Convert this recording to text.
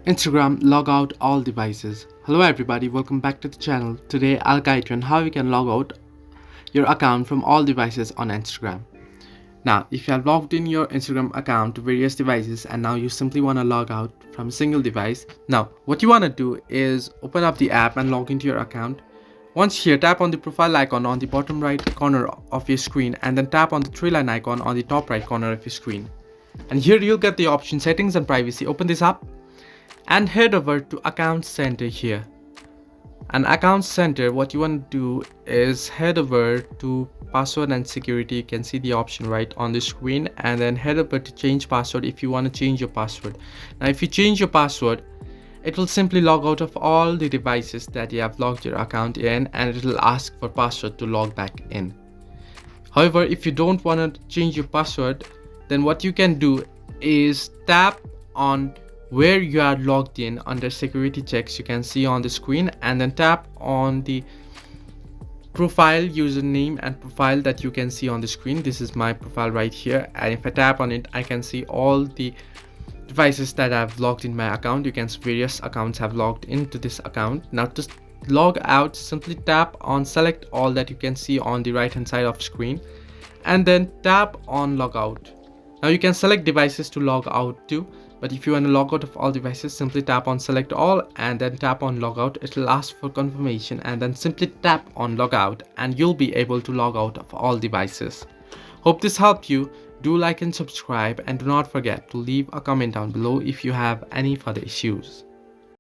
Instagram log out all devices. Hello everybody, welcome back to the channel. Today I'll guide you on how you can log out your account from all devices on Instagram. Now, if you have logged in your Instagram account to various devices and now you simply want to log out from a single device, now what you want to do is open up the app and log into your account. Once here, tap on the profile icon on the bottom right corner of your screen and then tap on the three line icon on the top right corner of your screen. And here you'll get the option settings and privacy. Open this up and head over to account center here. And account center, what you want to do is head over to password and security. You can see the option right on the screen, and then head over to change password if you want to change your password. Now if you change your password, it will simply log out of all the devices that you have logged your account in, and it will ask for password to log back in. However, if you don't want to change your password, then what you can do is tap on where you are logged in under security checks, you can see on the screen, and then tap on the profile username and profile that you can see on the screen. This is my profile right here, and if I tap on it, I can see all the devices that I've logged in my account. You can see various accounts have logged into this account. Now to log out, simply tap on select all that you can see on the right hand side of screen, and then tap on logout. Now you can select devices to log out to, but if you want to log out of all devices, simply tap on select all and then tap on logout. It will ask for confirmation and then simply tap on logout and you'll be able to log out of all devices. Hope this helped you. Do like and subscribe, and do not forget to leave a comment down below if you have any further issues.